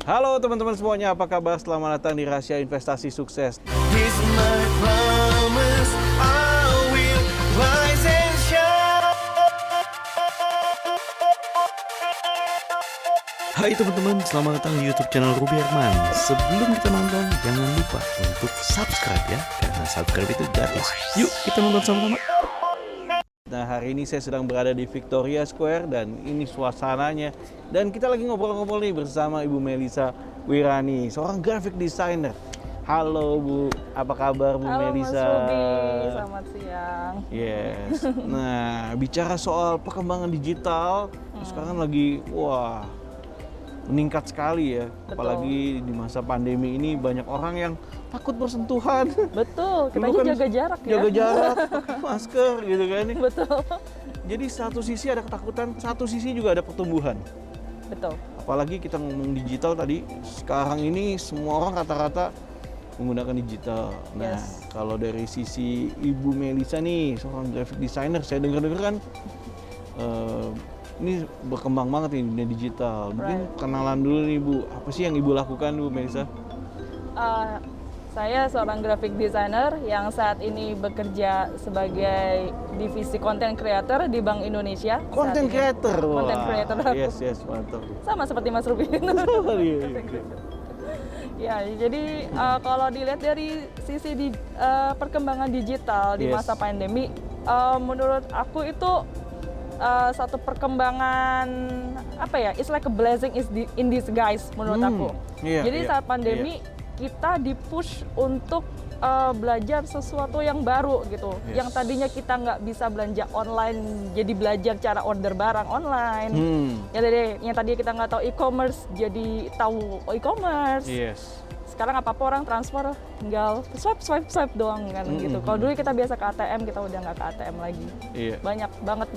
Halo teman-teman semuanya, apa kabar? Selamat datang di Rahasia Investasi Sukses. He's my promise, I will rise and shine. Hai teman-teman, selamat datang di YouTube channel Ruby Herman. Sebelum kita nonton, jangan lupa untuk subscribe ya, karena subscribe itu gratis. Yuk kita nonton sama-sama. Nah, hari ini saya sedang berada di Victoria Square dan ini suasananya. Dan kita lagi ngobrol-ngobrol nih bersama Ibu Melisa Wirani, seorang graphic designer. Halo Bu, apa kabar Bu Halo Melisa? Mas Ruby, selamat siang. Yes. Nah, bicara soal perkembangan digital, sekarang lagi meningkat sekali ya. Betul. Apalagi di masa pandemi ini banyak orang yang takut bersentuhan. Betul, kita Dulu aja kan jaga jarak ya. Jaga jarak, pakai masker gitu kan. Betul. Jadi satu sisi ada ketakutan, satu sisi juga ada pertumbuhan. Betul. Apalagi kita ngomong digital tadi, sekarang ini semua orang rata-rata menggunakan digital. Nah, Yes. kalau dari sisi Ibu Melisa nih, seorang graphic designer, saya dengar-dengar kan ini berkembang banget nih dunia digital. Mungkin Right. kenalan dulu nih Bu, apa sih yang Ibu lakukan Bu Melisa? Saya seorang graphic designer yang saat ini bekerja sebagai divisi content creator di Bank Indonesia. Content creator. Content Wah, creator aku. Yes, mantap. Sama seperti Mas Ruby. Iya. Ya, jadi kalau dilihat dari sisi perkembangan digital di Yes. masa pandemi, menurut aku itu satu perkembangan it's like a blessing in disguise menurut aku. Iya, Jadi iya, saat pandemi kita dipush untuk belajar sesuatu yang baru gitu. Yes. Yang tadinya kita nggak bisa belanja online, jadi belajar cara order barang online. Yang tadinya kita nggak tahu e-commerce, jadi tahu e-commerce. Yes. Sekarang apa-apa orang transfer tinggal swipe doang kan gitu. Kalau dulu kita biasa ke ATM, kita udah nggak ke ATM lagi. Iya. Banyak banget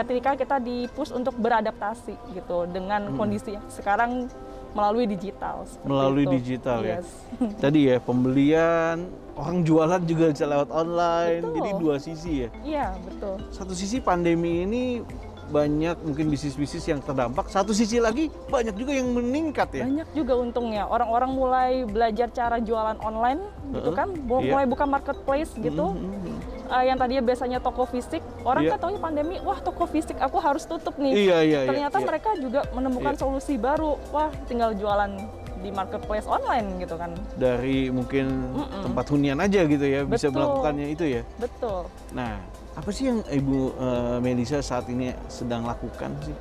ketika kita dipush untuk beradaptasi gitu dengan kondisi yang sekarang melalui digital. Melalui itu. digital ya. Yes. Tadi ya pembelian, orang jualan juga bisa lewat online. Betul. Jadi dua sisi ya. Iya, betul. Satu sisi pandemi ini banyak mungkin bisnis-bisnis yang terdampak. Satu sisi lagi banyak juga yang meningkat ya. Banyak juga untungnya. Orang-orang mulai belajar cara jualan online gitu kan, Iya. mulai buka marketplace gitu. Yang tadinya biasanya toko fisik, orang Iya. kan taunya pandemi, wah toko fisik aku harus tutup nih. Iya. Ternyata iya. mereka juga menemukan Iya. solusi baru, wah tinggal jualan di marketplace online gitu kan. Dari mungkin tempat hunian aja gitu ya bisa Betul. melakukannya itu ya. Betul. Nah, apa sih yang Ibu Melisa saat ini sedang lakukan sih?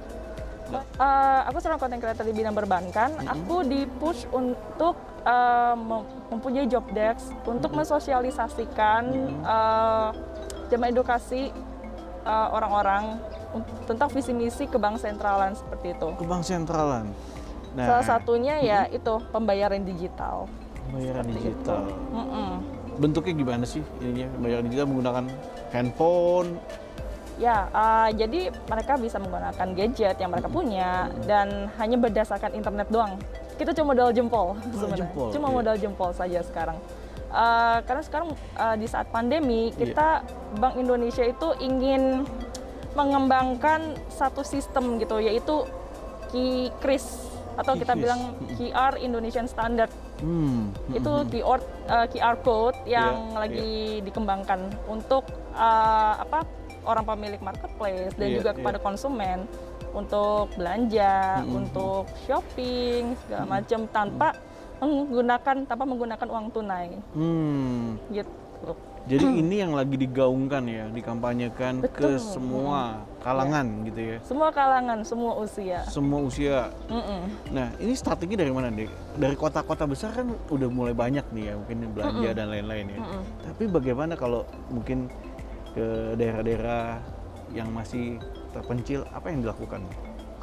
Aku seorang content creator di bidang perbankan. Aku di-push untuk mempunyai job desk untuk mensosialisasikan dan mengedukasi orang-orang tentang visi misi ke bank sentralan seperti itu. Ke bank sentralan. Nah, Salah satunya ya itu pembayaran digital. pembayaran Seperti digital. itu. Mm-mm. Bentuknya gimana sih ininya? Pembayaran digital menggunakan handphone. Ya, jadi mereka bisa menggunakan gadget yang mereka punya dan hanya berdasarkan internet doang. Kita cuma modal jempol sebenarnya. jempol, Cuma iya. modal jempol saja sekarang. Karena sekarang di saat pandemi, kita Bank Indonesia itu ingin mengembangkan satu sistem gitu, yaitu QRIS atau kita QRIS. bilang QR Indonesian Standard. Itu QR code yang Iya, lagi dikembangkan untuk orang pemilik marketplace dan Iya, juga kepada konsumen untuk belanja, untuk shopping segala macam tanpa menggunakan uang tunai gitu. Jadi ini yang lagi digaungkan ya, dikampanyekan ke Betul. semua kalangan gitu ya. Semua kalangan, semua usia. Semua usia. Mm-mm. Nah, ini strateginya dari mana, Dek? Dari kota-kota besar kan udah mulai banyak nih ya, mungkin belanja dan lain-lain ya. Tapi bagaimana kalau mungkin ke daerah-daerah yang masih terpencil, apa yang dilakukan?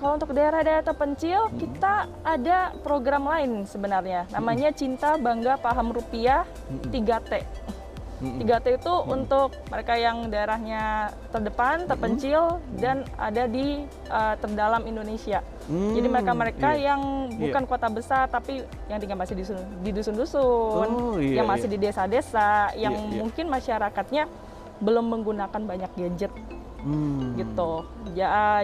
Kalau untuk daerah-daerah terpencil, kita ada program lain sebenarnya. Namanya Cinta Bangga Paham Rupiah 3T. 3T itu untuk mereka yang daerahnya terdepan, terpencil, dan ada di terdalam Indonesia. Jadi mereka-mereka iya. yang bukan kota besar, tapi yang tinggal masih di dusun-dusun, Oh, iya, yang masih iya. di desa-desa, yang Iya, iya. mungkin masyarakatnya belum menggunakan banyak gadget gitu.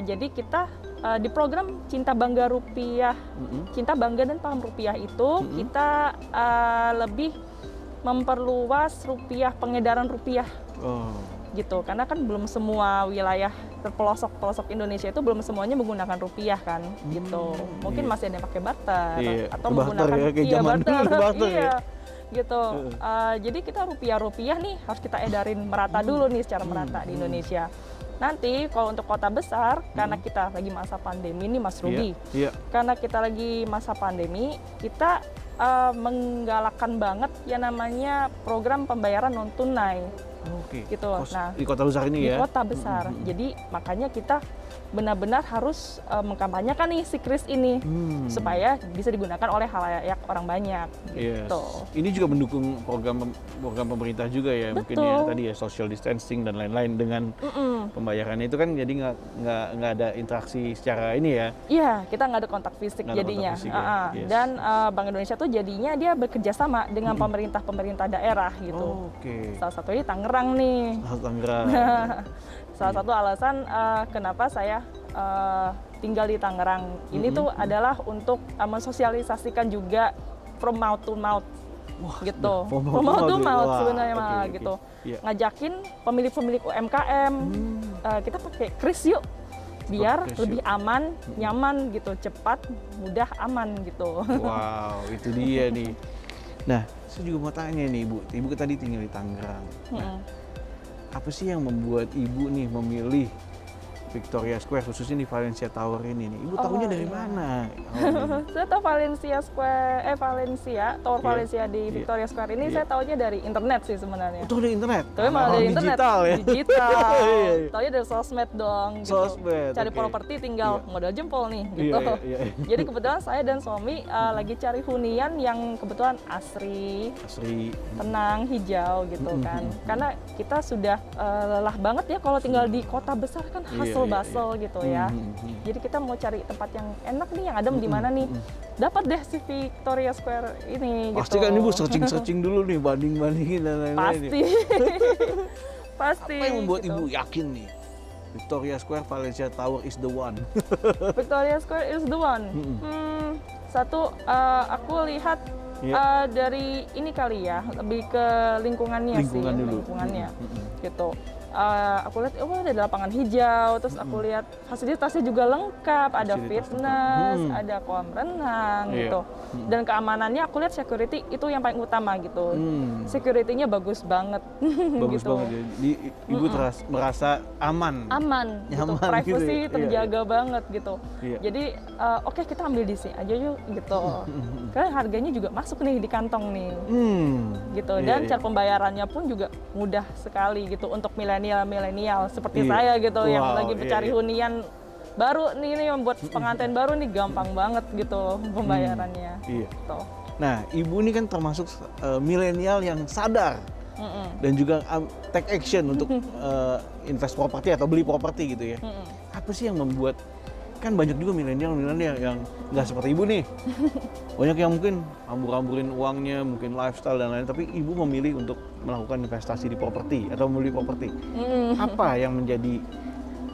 Jadi kita di program Cinta Bangga Rupiah, Cinta Bangga dan Paham Rupiah itu kita lebih memperluas rupiah, pengedaran rupiah. Oh. Gitu, karena kan belum semua wilayah terpelosok-pelosok Indonesia itu belum semuanya menggunakan rupiah kan, gitu. Mungkin iya. masih ada yang pakai barter Iya, atau barter menggunakan ya, kayak zaman dulu barter ya. iya, gitu. Jadi kita rupiah-rupiah nih harus kita edarin merata dulu nih secara merata di Indonesia. Nanti kalau untuk kota besar, karena kita lagi masa pandemi nih Mas Ruby, Iya. karena kita lagi masa pandemi, kita menggalakkan banget yang namanya program pembayaran non tunai. Oke. Gitu. Nah, di kota besar ini di ya. kota besar. Jadi makanya kita benar-benar harus mengkampanyekan nih si kris ini supaya bisa digunakan oleh halayak orang banyak. Yes. Gitu. Ini juga mendukung program pemerintah juga ya, mungkin ya Betul. tadi ya social distancing dan lain-lain dengan pembayarannya itu kan jadi nggak ada interaksi secara ini ya. Iya, kita nggak ada kontak fisik Nggak ada jadinya. kontak fisik ya. Yes. Dan Bank Indonesia tuh jadinya dia bekerja sama dengan pemerintah daerah gitu. Oke. Salah satunya di Tangerang nih. Tangerang. Salah satu alasan kenapa saya tinggal di Tangerang ini tuh adalah untuk mensosialisasikan juga from mouth to mouth. Gitu. From mouth to mouth sebenarnya malah gitu. Iya. Ngajakin pemilik-pemilik UMKM kita pakai kris yuk. Biar Kris lebih aman, nyaman gitu, cepat, mudah, aman gitu. Wow, itu dia nih. Nah, saya juga mau tanya nih Ibu. Ibu tadi tinggal di Tangerang. Nah, apa sih yang membuat Ibu nih memilih Victoria Square khususnya di Valencia Tower ini nih? Ibu tahunya dari iya. mana? Saya tahu Valencia, Tower Iya, Valencia di iya, Victoria Square ini iya. saya tahunya dari internet sih sebenarnya. Itu dari internet. Tapi malah dari internet, digital ya. digital. Iya, iya. Taunya dari sosmed dong. Gitu. Sosmed, Cari oke. properti tinggal Iya. modal jempol nih, Iya, gitu. iya, iya. Jadi kebetulan saya dan suami lagi cari hunian yang kebetulan asri, Asri. tenang, hijau gitu kan. Karena kita sudah lelah banget ya kalau tinggal di kota besar kan Iya, hustle iya, bustle gitu ya. Jadi kita mau cari tempat yang enak nih, yang adem di mana nih. Dapat deh si Victoria Square ini Pasti gitu. kan Ibu searching dulu nih, banding-bandingin dan lain-lain. Pasti. nih. Pasti. Apa yang membuat gitu. Ibu yakin nih Victoria Square Valencia Tower is the one? Victoria Square is the one. Satu, aku lihat Iya. dari ini kali ya, lebih ke lingkungannya Lingkungan sih, dulu. lingkungannya, gitu. Aku lihat, oh ada lapangan hijau, terus aku lihat fasilitasnya juga lengkap, ada Fasilitas fitness, lengkap. ada kolam renang, Iya. gitu. Dan keamanannya aku lihat security itu yang paling utama gitu. Security-nya bagus banget, Bagus gitu. banget ya. Ibu merasa aman. Aman, gitu. Nyaman Privacy gitu ya. Iya, terjaga banget gitu. Iya. Jadi oke, kita ambil di sini aja yuk gitu. Karena harganya juga masuk nih di kantong nih, gitu. Iya, Dan iya. cara pembayarannya pun juga mudah sekali gitu untuk milenial seperti Iya. saya gitu yang Wow, lagi iya, mencari iya. hunian baru nih membuat pengantin baru nih gampang banget gitu pembayarannya. Iya. Gitu. Nah, Ibu ini kan termasuk milenial yang sadar dan juga take action untuk invest properti atau beli properti gitu ya. Apa sih yang membuat, kan banyak juga milenial yang nggak seperti Ibu nih. Banyak yang mungkin hambur-hamburin uangnya, mungkin lifestyle dan lain, tapi Ibu memilih untuk melakukan investasi di properti atau membeli properti. Apa yang menjadi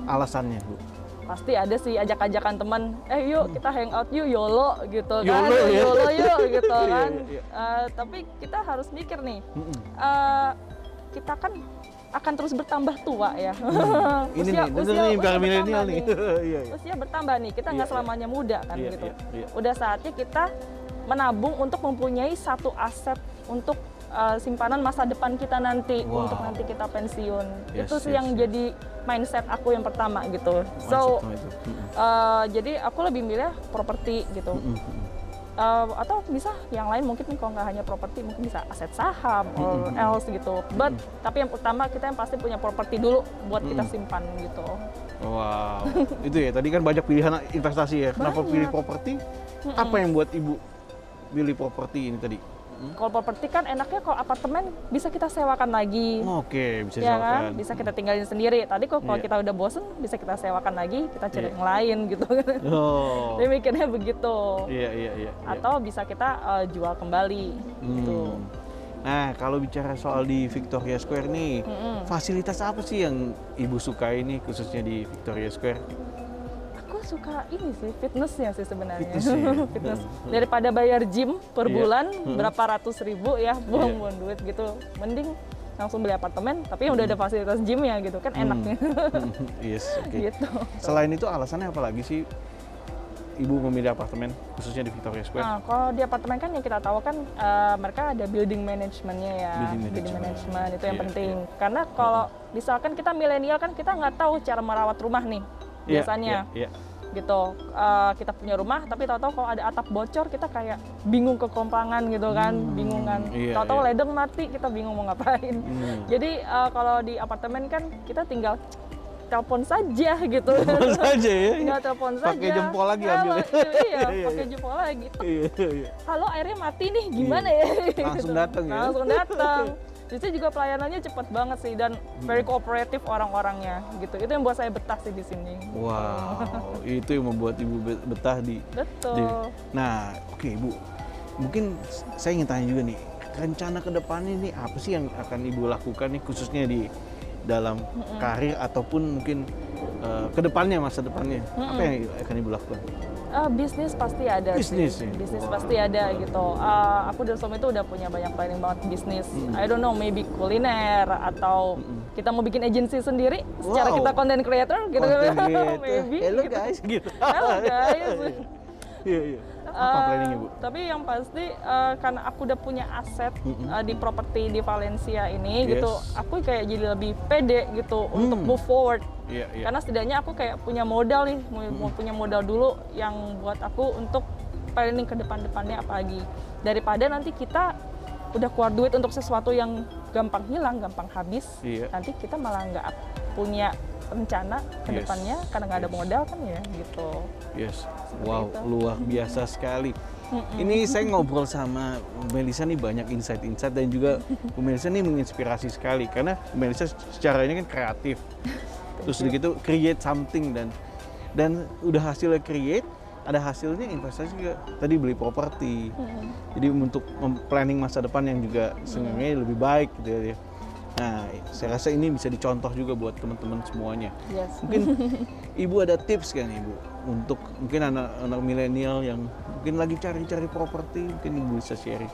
alasannya, Bu? Pasti ada sih ajak-ajakan teman, yuk kita hangout yuk, YOLO gitu kan, YOLO ya? YOLO yuk gitu Iya, kan. iya. Tapi kita harus mikir nih, kita kan akan terus bertambah tua ya. Ini nih, bener nih, para milenial nih. Iya, iya. Usia bertambah nih, kita nggak Iya, iya. selamanya muda kan Iya, gitu. iya, iya. Udah saatnya kita menabung untuk mempunyai satu aset untuk simpanan masa depan kita nanti, Wow. untuk nanti kita pensiun. Yes, Itu sih yes, yang yes. jadi mindset aku yang pertama gitu. Mindset So, sama itu. jadi aku lebih milih properti gitu. Atau bisa yang lain mungkin kalau nggak hanya properti, mungkin bisa aset saham or else gitu. But tapi yang utama kita yang pasti punya properti dulu buat kita simpan gitu. Wow, itu ya. Tadi kan banyak pilihan investasi ya. Kenapa Banyak. pilih properti? Apa yang buat Ibu pilih properti ini tadi? Kalau properti kan enaknya kalau apartemen bisa kita sewakan lagi. Oke, bisa Ya disewakan. kan, bisa kita tinggalin sendiri. Tadi kalau Iya. kita udah bosen, bisa kita sewakan lagi, kita cari Iya. yang lain gitu. Oh, Dia mikirnya begitu. iya, iya, iya. Atau bisa kita jual kembali gitu. Nah, kalau bicara soal di Victoria Square nih, fasilitas apa sih yang Ibu sukai nih khususnya di Victoria Square? Aku suka ini sih, fitnessnya sih sebenarnya. Fitness ya? Fitness. Daripada bayar gym per Iya. bulan berapa ratus ribu ya, buang-buang duit gitu. Mending langsung beli apartemen, tapi yang udah ada fasilitas gymnya gitu kan enaknya. Yes, oke. Gitu. Selain itu alasannya apa lagi sih Ibu memilih apartemen khususnya di Victoria Square? Nah, kalau di apartemen kan yang kita tahu kan mereka ada building managementnya ya, Building management itu yang Iya, penting. Karena kalau misalkan kita milenial kan kita nggak tahu cara merawat rumah nih Iya, biasanya, iya. gitu. Kita punya rumah tapi tahu-tahu kalau ada atap bocor kita kayak bingung kekompangan gitu kan, bingung kan. iya, Tahu-tahu iya. ledeng mati kita bingung mau ngapain. Jadi kalau di apartemen kan kita tinggal telepon saja gitu. Telepon saja ya. Tinggal telepon saja. Pakai jempol lagi Halo, ambil. Iya, Iya, pakai iya. jempol lagi. Iya, iya. Halo, airnya mati nih, gimana ya? Langsung datang ya? Langsung datang. Justru juga pelayanannya cepat banget sih dan very kooperatif orang-orangnya gitu. Itu yang buat saya betah sih di sini. Wow, itu yang membuat Ibu betah di. Betul. Nah, oke Ibu, mungkin saya ingin tanya juga nih, rencana ke depannya nih apa sih yang akan Ibu lakukan nih khususnya di dalam karir ataupun mungkin ke depannya, masa depannya, apa yang akan Ibu lakukan? Bisnis pasti ada Bisnis sih. ya? Bisnis Wow. pasti ada gitu. Aku dan suami itu udah punya banyak planning banget bisnis. I don't know, maybe kuliner atau kita mau bikin agency sendiri secara Wow. kita content creator gitu. Content creator. Maybe. Hello gitu. guys, gitu. Halo guys. Iya, iya. Apa planningnya Bu? Tapi yang pasti karena aku udah punya aset di properti di Valencia ini Yes. gitu, aku kayak jadi lebih pede gitu untuk move forward. Iya, iya. Karena setidaknya aku kayak punya modal nih, mau punya modal dulu yang buat aku untuk planning ke depan-depannya apa lagi. Daripada nanti kita udah keluar duit untuk sesuatu yang gampang hilang, gampang habis, Iya. nanti kita malah nggak punya rencana ke Yes. depannya karena nggak ada Yes. modal kan ya gitu. Yes. Seperti Wow, itu. luar biasa sekali. Ini saya ngobrol sama Bu Melisa nih banyak insight-insight dan juga Bu Melisa nih menginspirasi sekali karena Bu Melisa secara ini kan kreatif. Terus begitu create something dan udah hasilnya create, ada hasilnya investasi juga. Tadi beli properti. Jadi untuk planning masa depan yang juga seenggaknya lebih baik gitu ya. Nah, saya rasa ini bisa dicontoh juga buat teman-teman semuanya. Yes. Mungkin Ibu ada tips kan Ibu untuk mungkin anak-anak milenial yang mungkin lagi cari-cari properti, mungkin Ibu bisa sharing.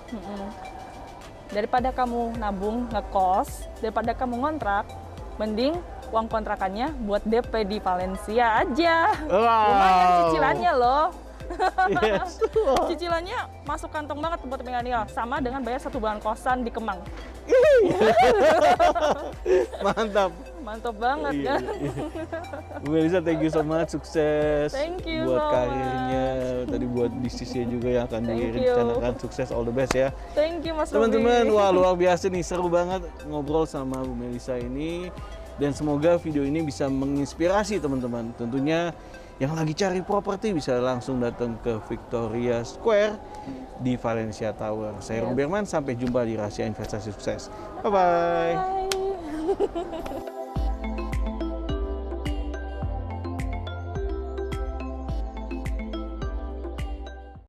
Daripada kamu nabung ngekos, daripada kamu ngontrak, mending uang kontrakannya buat DP di Valencia aja. Lumayan cicilannya loh. Yes. Cicilannya masuk kantong banget buat milenial, sama dengan bayar 1 bulan kosan di Kemang. Mantap. Mantap banget Iya, kan? iya. Bu Melisa, thank you so much, sukses Thank you buat so karirnya, tadi buat bisnisnya juga yang akan Thank direncanakan, sukses, all the best ya. Thank you Mas Teman-teman, Ruby. wah luar biasa nih, seru banget ngobrol sama Bu Melisa ini. Dan semoga video ini bisa menginspirasi teman-teman. Tentunya yang lagi cari properti bisa langsung datang ke Victoria Square di Valencia Tower. Saya Ruby Herman, sampai jumpa di Rahasia Investasi Sukses. Bye-bye. Bye.